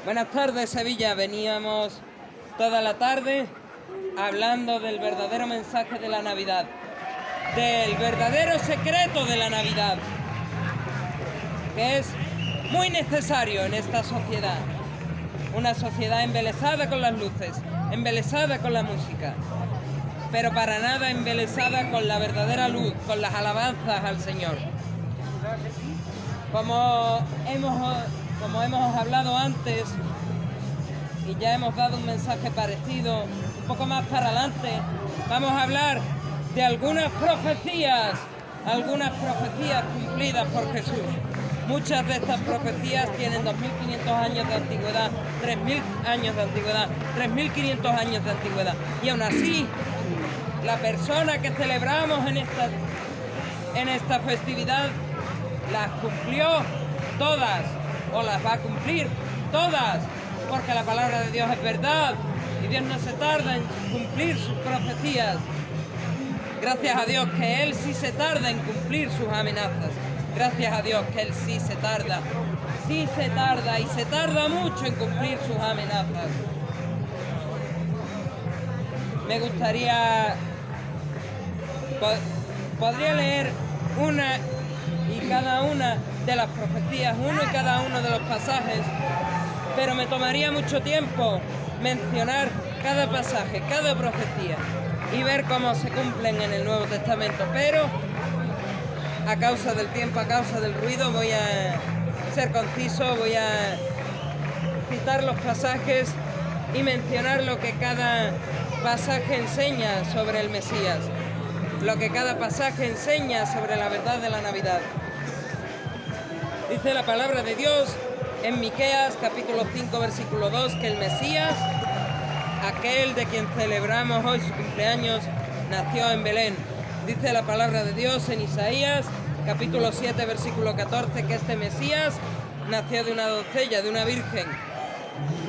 Buenas tardes, Sevilla. Veníamos toda la tarde hablando del verdadero mensaje de la Navidad, del verdadero secreto de la Navidad, que es muy necesario en esta sociedad. Una sociedad embelesada con las luces, embelesada con la música, pero para nada embelesada con la verdadera luz, con las alabanzas al Señor. Como hemos hablado antes, y ya hemos dado un mensaje parecido, un poco más para adelante, vamos a hablar de algunas profecías cumplidas por Jesús. Muchas de estas profecías tienen 2.500 años de antigüedad, 3.000 años de antigüedad, 3.500 años de antigüedad. Y aún así, la persona que celebramos en esta festividad las cumplió todas, o las va a cumplir todas, porque la palabra de Dios es verdad y Dios no se tarda en cumplir sus profecías. Gracias a Dios que Él sí se tarda en cumplir sus amenazas. Gracias a Dios que Él sí se tarda y se tarda mucho en cumplir sus amenazas. Me gustaría... podría leer una y cada una de las profecías, uno y cada uno de los pasajes, pero me tomaría mucho tiempo mencionar cada pasaje, cada profecía y ver cómo se cumplen en el Nuevo Testamento. Pero a causa del tiempo, a causa del ruido, voy a ser conciso, voy a citar los pasajes y mencionar lo que cada pasaje enseña sobre el Mesías, lo que cada pasaje enseña sobre la verdad de la Navidad. Dice la palabra de Dios en Miqueas capítulo 5 versículo 2 que el Mesías, aquel de quien celebramos hoy su cumpleaños, nació en Belén. Dice la palabra de Dios en Isaías capítulo 7 versículo 14 que este Mesías nació de una doncella, de una virgen.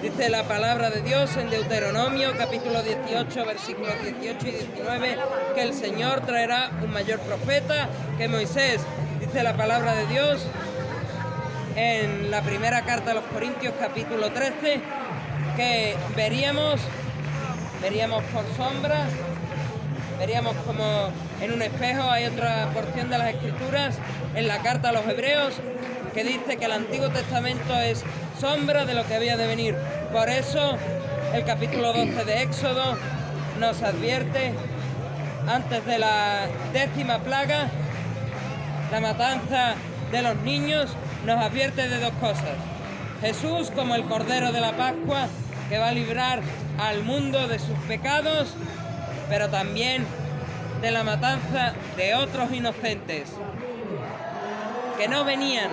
Dice la palabra de Dios en Deuteronomio capítulo 18 versículos 18 y 19 que el Señor traerá un mayor profeta que Moisés. Dice la palabra de Dios en la primera carta a los Corintios capítulo 13 que veríamos por sombras, veríamos como en un espejo. Hay otra porción de las Escrituras en la carta a los Hebreos que dice que el Antiguo Testamento es sombra de lo que había de venir. Por eso el capítulo 12 de Éxodo nos advierte, antes de la 10ª plaga, la matanza de los niños, nos advierte de dos cosas. Jesús como el Cordero de la Pascua que va a librar al mundo de sus pecados, pero también de la matanza de otros inocentes que no venían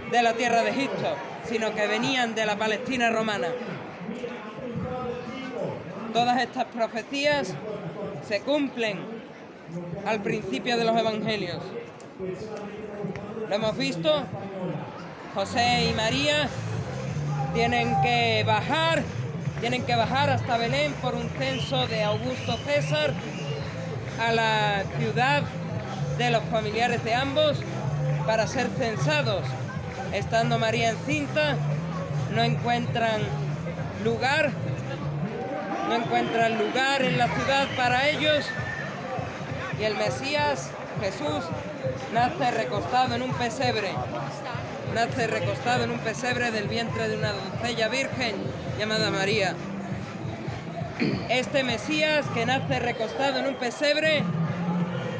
de la tierra de Egipto, sino que venían de la Palestina romana. Todas estas profecías se cumplen al principio de los evangelios. Lo hemos visto, José y María tienen que bajar hasta Belén por un censo de Augusto César a la ciudad de los familiares de ambos para ser censados. Estando María encinta, no encuentran lugar en la ciudad para ellos, y el Mesías, Jesús, nace recostado en un pesebre del vientre de una doncella virgen llamada María. Este Mesías que nace recostado en un pesebre,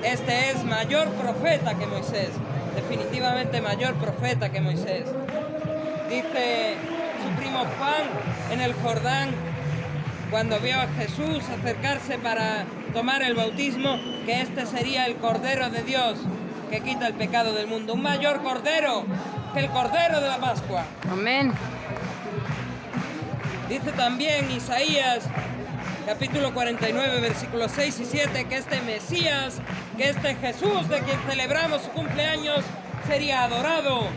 este es mayor profeta que Moisés, definitivamente mayor profeta que Moisés. Dice su primo Juan en el Jordán, cuando vio a Jesús acercarse para tomar el bautismo, que este sería el Cordero de Dios que quita el pecado del mundo. Un mayor Cordero que el Cordero de la Pascua. Amén. Dice también Isaías capítulo 49 versículos 6 y 7 que este Mesías, que este Jesús de quien celebramos su cumpleaños, sería adorado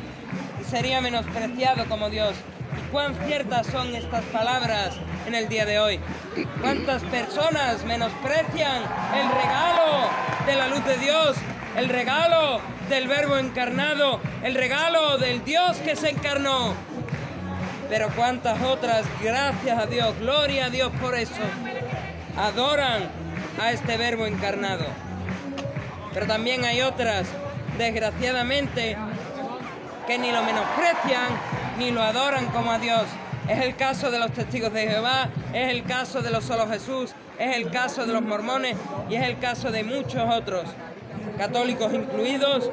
y sería menospreciado como Dios. ¿Y cuán ciertas son estas palabras en el día de hoy? ¿Cuántas personas menosprecian el regalo de la luz de Dios, el regalo del Verbo encarnado, el regalo del Dios que se encarnó? Pero cuántas otras, gracias a Dios, gloria a Dios por eso, adoran a este Verbo encarnado. Pero también hay otras, desgraciadamente, que ni lo menosprecian ni lo adoran como a Dios. Es el caso de los testigos de Jehová, es el caso de los Solo Jesús, es el caso de los mormones y es el caso de muchos otros, católicos incluidos,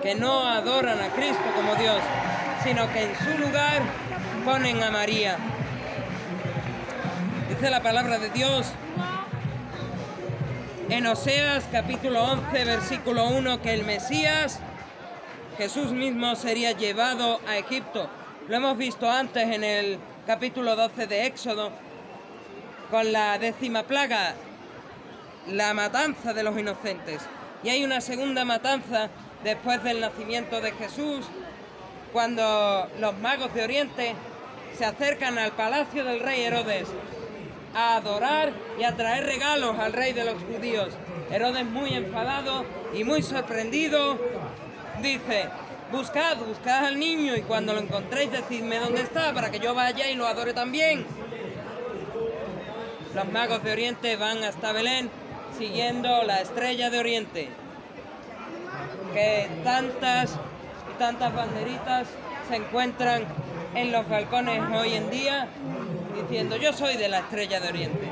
que no adoran a Cristo como Dios, sino que en su lugar ponen a María. Dice la palabra de Dios en Oseas capítulo 11, versículo 1, que el Mesías, Jesús mismo, sería llevado a Egipto. Lo hemos visto antes en el capítulo 12 de Éxodo, con la 10ª plaga, la matanza de los inocentes. Y hay una segunda matanza después del nacimiento de Jesús, cuando los magos de Oriente se acercan al palacio del rey Herodes a adorar y a traer regalos al rey de los judíos. Herodes, muy enfadado y muy sorprendido, dice: buscad al niño y cuando lo encontréis decidme dónde está para que yo vaya y lo adore también. Los magos de Oriente van hasta Belén siguiendo la estrella de Oriente, que tantas y tantas banderitas se encuentran en los balcones hoy en día diciendo: yo soy de la estrella de Oriente.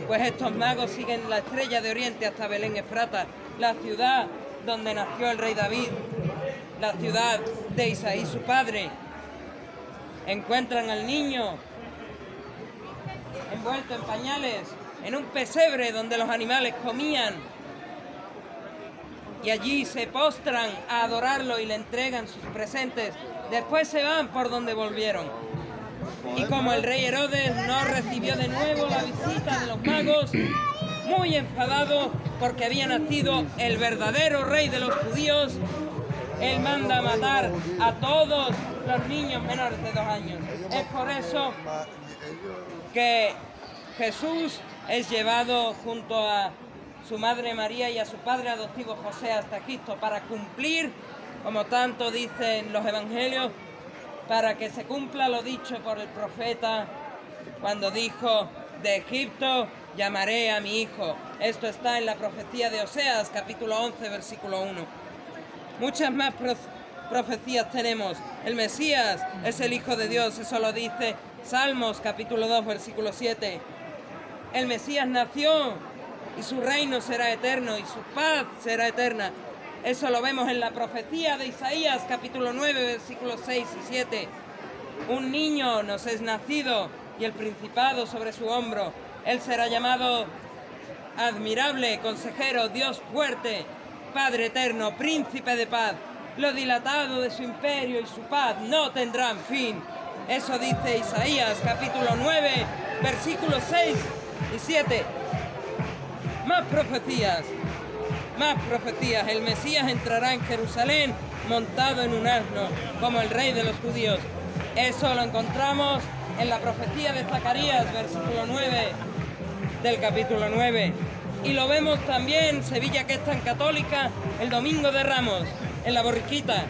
Pues estos magos siguen la estrella de Oriente hasta Belén Efrata, la ciudad donde nació el rey David, la ciudad de Isaí su padre. Encuentran al niño envuelto en pañales, en un pesebre donde los animales comían, y allí se postran a adorarlo y le entregan sus presentes. Después se van por donde volvieron. Y como el rey Herodes no recibió de nuevo la visita de los magos, muy enfadado porque había nacido el verdadero rey de los judíos, él manda matar a todos los niños menores de 2 años. Es por eso que Jesús es llevado junto a su madre María y a su padre adoptivo José hasta Egipto para cumplir, como tanto dicen los evangelios, para que se cumpla lo dicho por el profeta cuando dijo: de Egipto llamaré a mi hijo. Esto está en la profecía de Oseas, capítulo 11, versículo 1. Muchas más profecías tenemos. El Mesías es el Hijo de Dios, eso lo dice Salmos, capítulo 2, versículo 7. El Mesías nació y su reino será eterno y su paz será eterna. Eso lo vemos en la profecía de Isaías, capítulo 9, versículos 6 y 7. Un niño nos es nacido y el principado sobre su hombro. Él será llamado admirable, consejero, Dios fuerte, Padre eterno, príncipe de paz. Lo dilatado de su imperio y su paz no tendrán fin. Eso dice Isaías, capítulo 9, versículos 6 y 7. Más profecías. El Mesías entrará en Jerusalén montado en un asno, como el rey de los judíos. Eso lo encontramos en la profecía de Zacarías, versículo 9 del capítulo 9. Y lo vemos también, Sevilla, que es tan católica, el Domingo de Ramos, en la borriquita.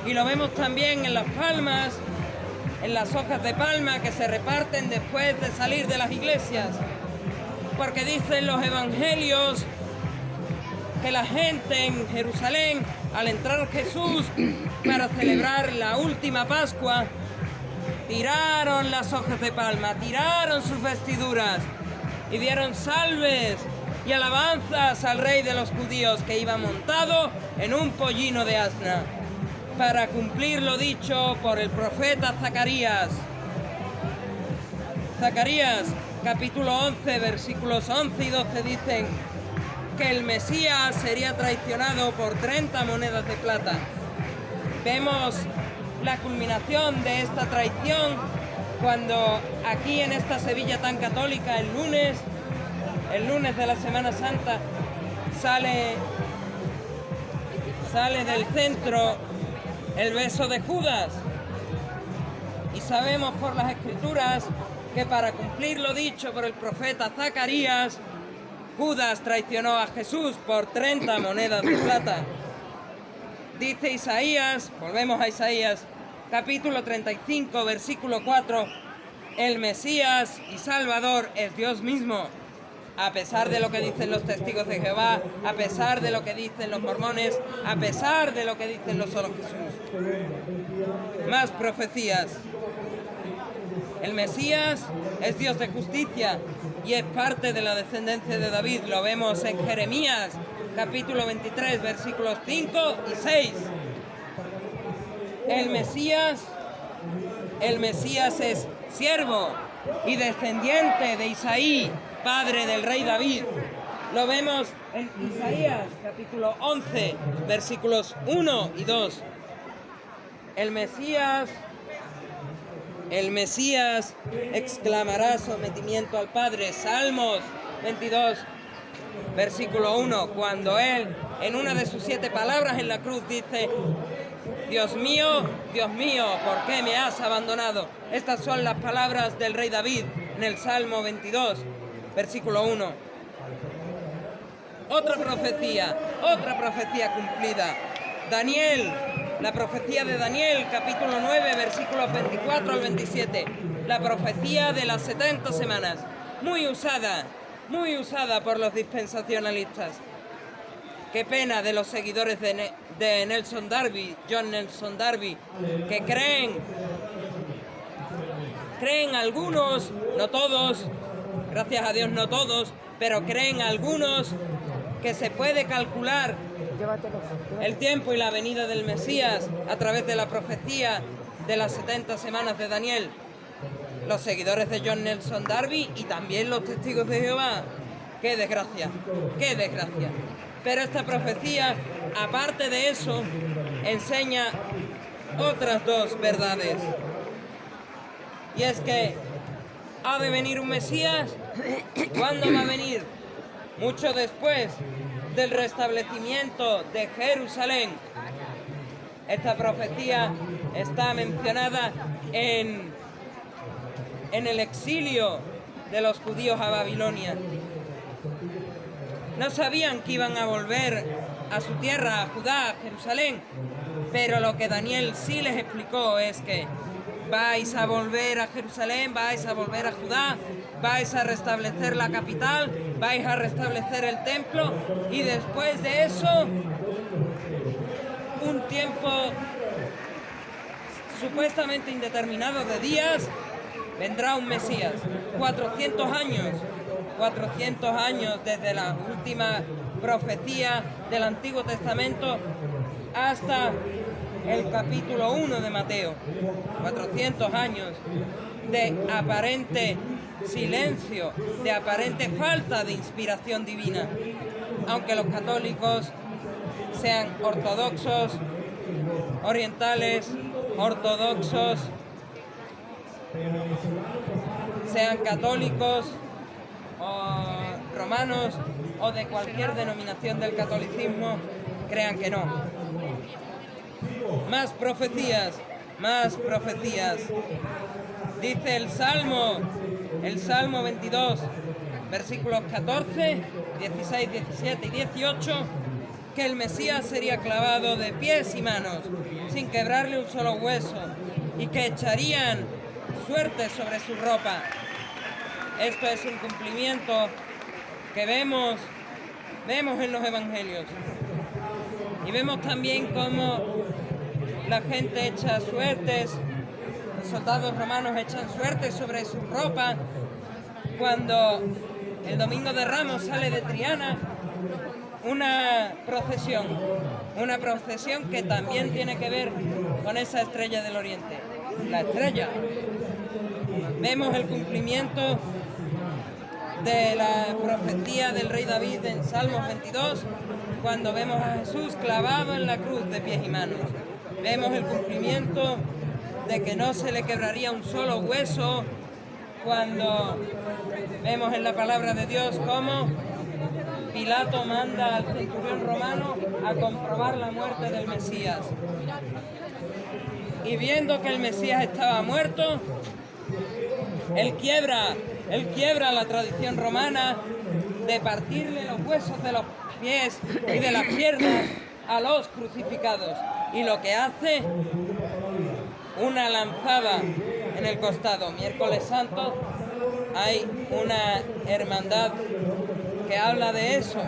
Y lo vemos también en las palmas, en las hojas de palma que se reparten después de salir de las iglesias. Porque dicen los evangelios que la gente en Jerusalén, al entrar Jesús para celebrar la última Pascua, tiraron las hojas de palma, tiraron sus vestiduras y dieron salves y alabanzas al rey de los judíos, que iba montado en un pollino de asna, para cumplir lo dicho por el profeta Zacarías. Zacarías, capítulo 11, versículos 11 y 12 dicen que el Mesías sería traicionado por 30 monedas de plata. Vemos la culminación de esta traición cuando aquí en esta Sevilla tan católica, el lunes de la Semana Santa, sale del centro el beso de Judas. Y sabemos por las Escrituras que para cumplir lo dicho por el profeta Zacarías, Judas traicionó a Jesús por 30 monedas de plata. Dice Isaías, volvemos a Isaías, capítulo 35, versículo 4, el Mesías y Salvador es Dios mismo. A pesar de lo que dicen los testigos de Jehová, a pesar de lo que dicen los mormones, a pesar de lo que dicen los solo Jesús. Más profecías. El Mesías es Dios de justicia y es parte de la descendencia de David. Lo vemos en Jeremías, capítulo 23, versículos 5 y 6. El Mesías es siervo y descendiente de Isaí, padre del rey David. Lo vemos en Isaías, capítulo 11, versículos 1 y 2. El Mesías exclamará sometimiento al Padre. Salmos 22, versículo 1, cuando él, en una de sus 7 palabras en la cruz, dice: Dios mío, ¿por qué me has abandonado? Estas son las palabras del rey David en el Salmo 22, versículo 1. Otra profecía cumplida. Daniel, la profecía de Daniel, capítulo 9, versículos 24 al 27. La profecía de las 70 semanas. Muy usada por los dispensacionalistas. Qué pena de los seguidores de John Nelson Darby, que creen algunos, no todos, gracias a Dios no todos, pero creen algunos que se puede calcular el tiempo y la venida del Mesías a través de la profecía de las 70 semanas de Daniel. Los seguidores de John Nelson Darby y también los testigos de Jehová. ¡Qué desgracia! ¡Qué desgracia! Pero esta profecía, aparte de eso, enseña otras 2 verdades. Y es que ha de venir un Mesías. ¿Cuándo va a venir? Mucho después del restablecimiento de Jerusalén. Esta profecía está mencionada en el exilio de los judíos a Babilonia. No sabían que iban a volver a su tierra, a Judá, a Jerusalén, pero lo que Daniel sí les explicó es que vais a volver a Jerusalén, vais a volver a Judá, vais a restablecer la capital, vais a restablecer el templo, y después de eso, un tiempo supuestamente indeterminado de días, vendrá un Mesías. 400 años desde la última profecía del Antiguo Testamento hasta el capítulo 1 de Mateo. 400 años de aparente silencio, de aparente falta de inspiración divina. Aunque los católicos sean ortodoxos, orientales, ortodoxos, sean católicos o romanos o de cualquier denominación del catolicismo, crean que no. Más profecías. Dice el Salmo 22, versículos 14, 16, 17 y 18, que el Mesías sería clavado de pies y manos, sin quebrarle un solo hueso, y que echarían suerte sobre su ropa. Esto es un cumplimiento que vemos en los evangelios. Y vemos también cómo la gente echa suertes, los soldados romanos echan suertes sobre su ropa cuando el Domingo de Ramos sale de Triana una procesión que también tiene que ver con esa estrella del Oriente, la estrella. Vemos el cumplimiento de la profecía del rey David en Salmos 22, cuando vemos a Jesús clavado en la cruz de pies y manos. Vemos el cumplimiento de que no se le quebraría un solo hueso, cuando vemos en la palabra de Dios cómo Pilato manda al centurión romano a comprobar la muerte del Mesías. Y viendo que el Mesías estaba muerto, él quiebra la tradición romana de partirle los huesos de los pies y de las piernas a los crucificados. Y lo que hace, una lanzada en el costado. Miércoles Santo hay una hermandad que habla de eso,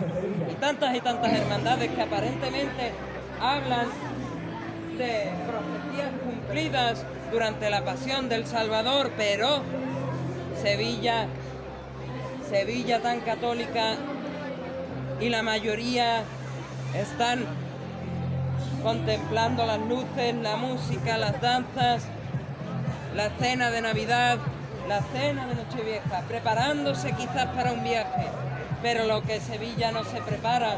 y tantas hermandades que aparentemente hablan de profecías cumplidas durante la pasión del Salvador, pero Sevilla tan católica, y la mayoría están contemplando las luces, la música, las danzas, la cena de Navidad, la cena de Nochevieja, preparándose quizás para un viaje, pero lo que Sevilla no se prepara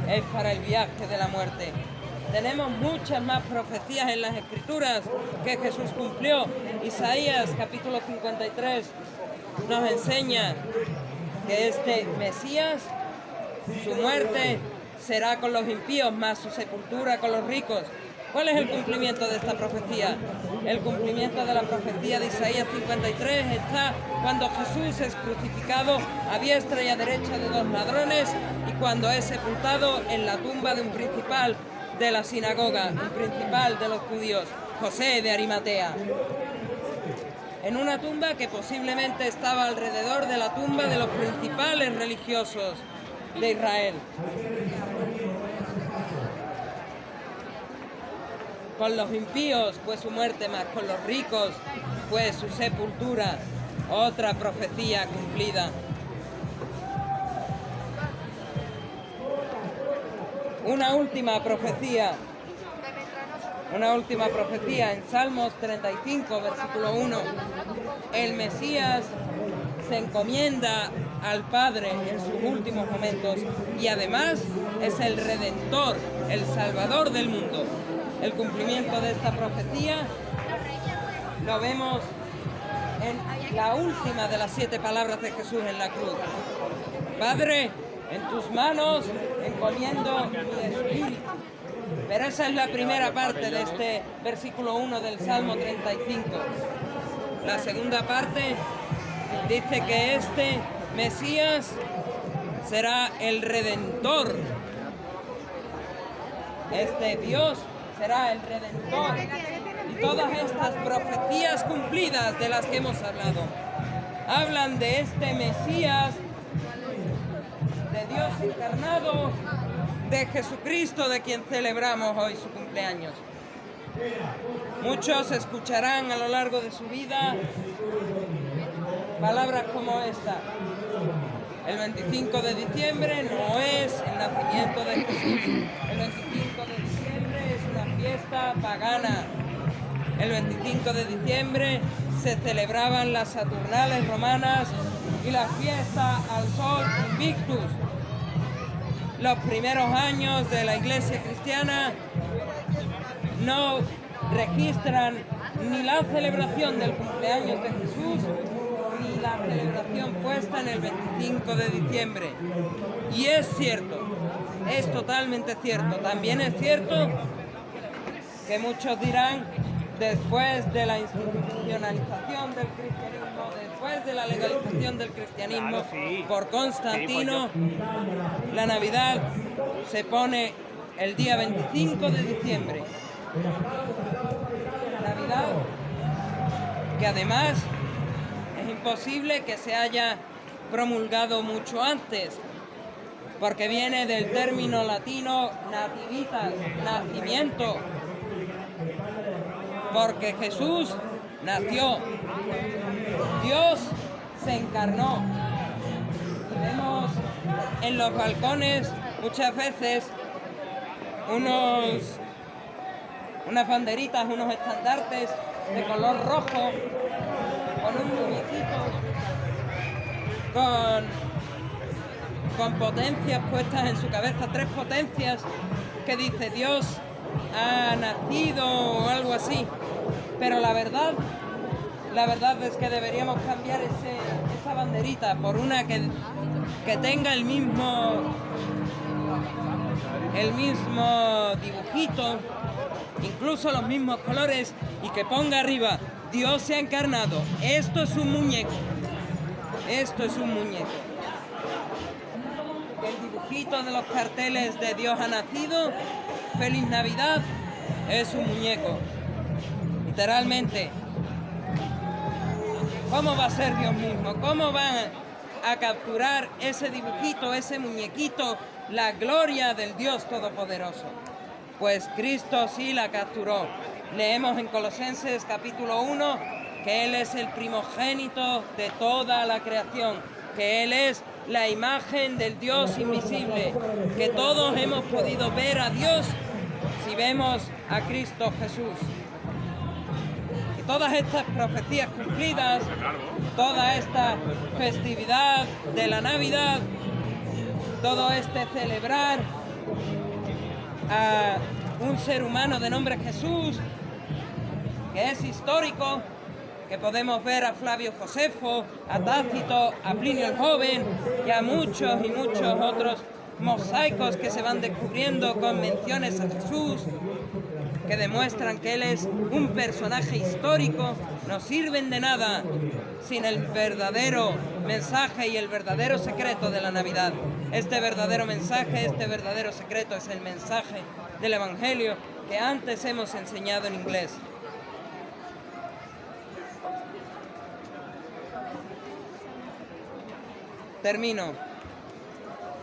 es para el viaje de la muerte. Tenemos muchas más profecías en las Escrituras que Jesús cumplió. Isaías capítulo 53 nos enseña que este Mesías, su muerte será con los impíos, más su sepultura con los ricos. ¿Cuál es el cumplimiento de esta profecía? El cumplimiento de la profecía de Isaías 53 está cuando Jesús es crucificado a diestra y a derecha de dos ladrones, y cuando es sepultado en la tumba de un principal de la sinagoga, un principal de los judíos, José de Arimatea. En una tumba que posiblemente estaba alrededor de la tumba de los principales religiosos de Israel. Con los impíos fue su muerte, más con los ricos fue su sepultura. Otra profecía cumplida. Una última profecía en Salmos 35, versículo 1. El Mesías se encomienda al Padre en sus últimos momentos, y además es el Redentor, el Salvador del mundo. El cumplimiento de esta profecía lo vemos en la última de las 7 palabras de Jesús en la cruz. Padre, en tus manos encomiendo mi espíritu. Pero esa es la primera parte de este versículo 1 del Salmo 35. La segunda parte dice que este Mesías será el Redentor. Este Dios será el Redentor. Y todas estas profecías cumplidas de las que hemos hablado hablan de este Mesías, de Dios encarnado, de Jesucristo, de quien celebramos hoy su cumpleaños. Muchos escucharán a lo largo de su vida palabras como esta: el 25 de diciembre no es el nacimiento de Jesús. El 25 de diciembre es una fiesta pagana. El 25 de diciembre se celebraban las Saturnales romanas y la fiesta al sol Invictus. Los primeros años de la Iglesia cristiana no registran ni la celebración del cumpleaños de Jesús ni la celebración puesta en el 25 de diciembre. Y es cierto, es totalmente cierto. También es cierto que muchos dirán, después de la institucionalización del cristianismo, después de la legalización del cristianismo por Constantino, la Navidad se pone el día 25 de diciembre. Navidad que además es imposible que se haya promulgado mucho antes, porque viene del término latino nativitas, nacimiento, porque Jesús nació, Dios se encarnó. Y vemos en los balcones muchas veces unas banderitas, unos estandartes de color rojo, con un muñequito, con potencias puestas en su cabeza, 3 potencias, que dice Dios ha nacido o algo así. Pero la verdad es que deberíamos cambiar esa banderita por una que tenga el mismo dibujito, incluso los mismos colores, y que ponga arriba: Dios se ha encarnado. Esto es un muñeco. Esto es un muñeco. El dibujito de los carteles de Dios ha nacido, Feliz Navidad, es un muñeco. Literalmente, ¿cómo va a ser Dios mismo? ¿Cómo van a capturar ese dibujito, ese muñequito, la gloria del Dios Todopoderoso? Pues Cristo sí la capturó. Leemos en Colosenses capítulo 1 que Él es el primogénito de toda la creación, que Él es la imagen del Dios invisible, que todos hemos podido ver a Dios si vemos a Cristo Jesús. Y todas estas profecías cumplidas, toda esta festividad de la Navidad, todo este celebrar a un ser humano de nombre Jesús, que es histórico, que podemos ver a Flavio Josefo, a Tácito, a Plinio el Joven y a muchos y muchos otros mosaicos que se van descubriendo con menciones a Jesús, que demuestran que Él es un personaje histórico, no sirven de nada sin el verdadero mensaje y el verdadero secreto de la Navidad. Este verdadero mensaje, este verdadero secreto es el mensaje del Evangelio que antes hemos enseñado en inglés. Termino.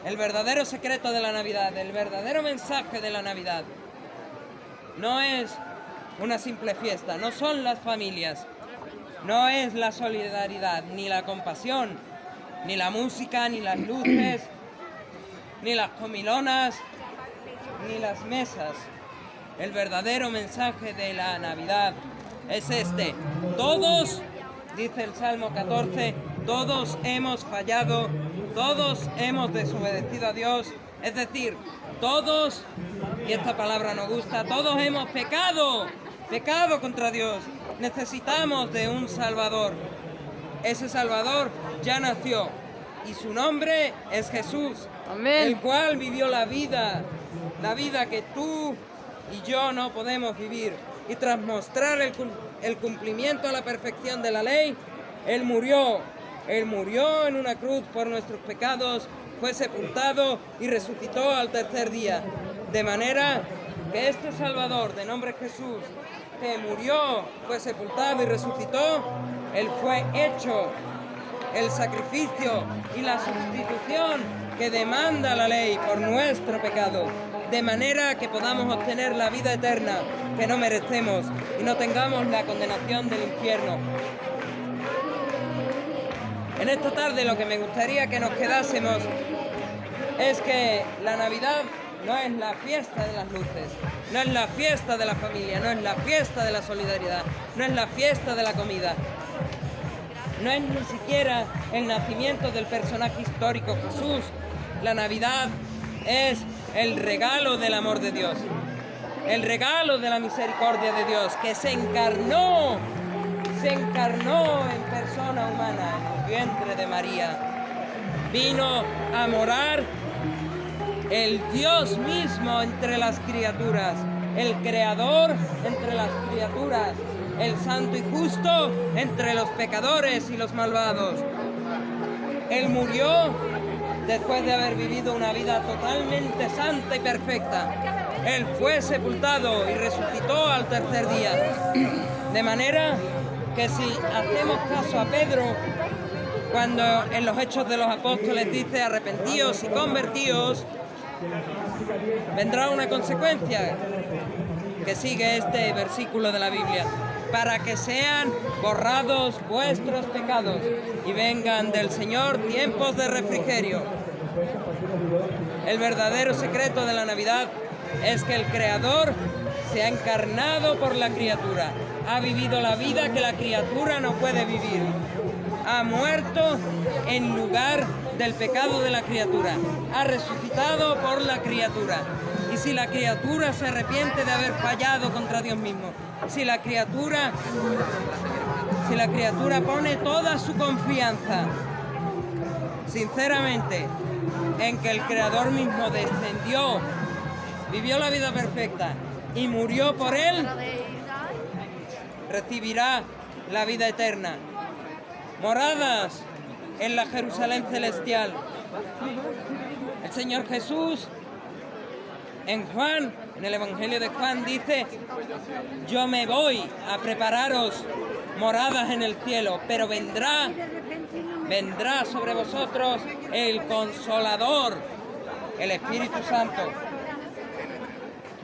El verdadero secreto de la Navidad, el verdadero mensaje de la Navidad, no es una simple fiesta, no son las familias, no es la solidaridad, ni la compasión, ni la música, ni las luces, ni las comilonas, ni las mesas. El verdadero mensaje de la Navidad es este. Todos, dice el Salmo 14, todos hemos fallado, todos hemos desobedecido a Dios, es decir, todos, y esta palabra nos gusta, todos hemos pecado contra Dios. Necesitamos de un Salvador. Ese Salvador ya nació y su nombre es Jesús. Amén. El cual vivió la vida que tú y yo no podemos vivir. Y tras mostrar el cumplimiento a la perfección de la ley, Él murió en una cruz por nuestros pecados, fue sepultado y resucitó al tercer día. De manera que este Salvador, de nombre Jesús, que murió, fue sepultado y resucitó, Él fue hecho el sacrificio y la sustitución que demanda la ley por nuestro pecado, de manera que podamos obtener la vida eterna que no merecemos y no tengamos la condenación del infierno. En esta tarde lo que me gustaría que nos quedásemos es que la Navidad no es la fiesta de las luces, no es la fiesta de la familia, no es la fiesta de la solidaridad, no es la fiesta de la comida, no es ni siquiera el nacimiento del personaje histórico Jesús. La Navidad es el regalo del amor de Dios, el regalo de la misericordia de Dios, que se encarnó en persona humana, en el vientre de María. Vino a morar el Dios mismo entre las criaturas, el Creador entre las criaturas, el Santo y Justo entre los pecadores y los malvados. Él murió después de haber vivido una vida totalmente santa y perfecta. Él fue sepultado y resucitó al tercer día. De manera que si hacemos caso a Pedro, cuando en los Hechos de los Apóstoles dice arrepentíos y convertíos, vendrá una consecuencia que sigue este versículo de la Biblia: para que sean borrados vuestros pecados y vengan del Señor tiempos de refrigerio. El verdadero secreto de la Navidad es que el Creador se ha encarnado por la criatura, ha vivido la vida que la criatura no puede vivir, ha muerto en lugar del pecado de la criatura, ha resucitado por la criatura. Y si la criatura se arrepiente de haber fallado contra Dios mismo, si la criatura pone toda su confianza sinceramente en que el Creador mismo descendió, vivió la vida perfecta y murió por él, recibirá la vida eterna. Moradas en la Jerusalén celestial. El Señor Jesús En Juan, en el Evangelio de Juan dice: yo me voy a prepararos moradas en el cielo, pero vendrá sobre vosotros el Consolador, el Espíritu Santo.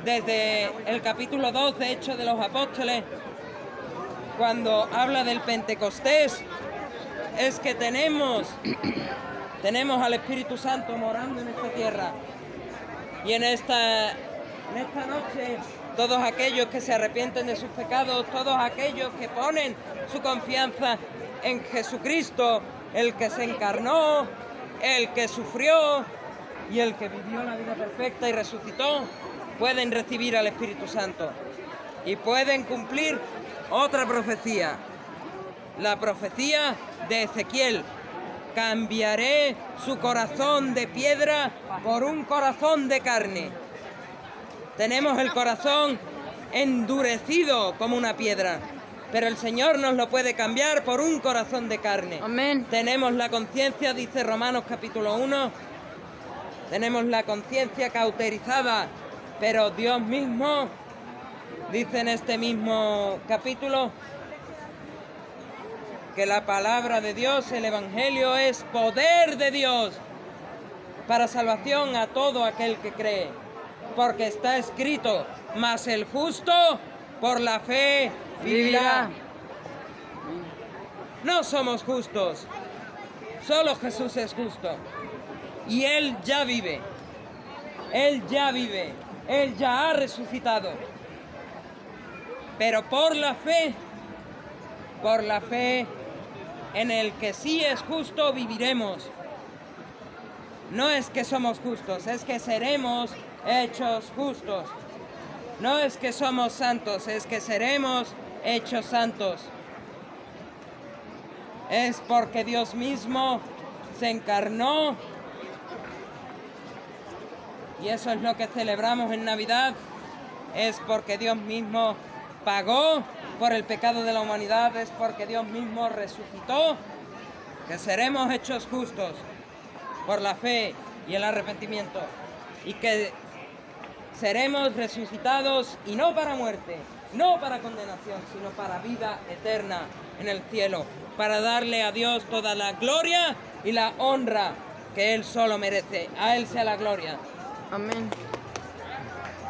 Desde el capítulo 2 de Hechos de los Apóstoles, cuando habla del Pentecostés, es que tenemos al Espíritu Santo morando en esta tierra. Y en esta noche, todos aquellos que se arrepienten de sus pecados, todos aquellos que ponen su confianza en Jesucristo, el que se encarnó, el que sufrió y el que vivió la vida perfecta y resucitó, pueden recibir al Espíritu Santo y pueden cumplir otra profecía, la profecía de Ezequiel: cambiaré su corazón de piedra por un corazón de carne. Tenemos el corazón endurecido como una piedra, pero el Señor nos lo puede cambiar por un corazón de carne. Amén. Tenemos la conciencia, dice Romanos capítulo 1, tenemos la conciencia cauterizada, pero Dios mismo dice en este mismo capítulo que la palabra de Dios, el Evangelio, es poder de Dios para salvación a todo aquel que cree. Porque está escrito: mas el justo por la fe vivirá. No somos justos, solo Jesús es justo. Y Él ya vive, Él ya vive, Él ya ha resucitado. Pero por la fe en el que sí es justo, viviremos. No es que somos justos, es que seremos hechos justos. No es que somos santos, es que seremos hechos santos. Es porque Dios mismo se encarnó, y eso es lo que celebramos en Navidad. Es porque Dios mismo pagó por el pecado de la humanidad, es porque Dios mismo resucitó, que seremos hechos justos por la fe y el arrepentimiento, y que seremos resucitados, y no para muerte, no para condenación, sino para vida eterna en el cielo, para darle a Dios toda la gloria y la honra que Él solo merece. A Él sea la gloria. Amén.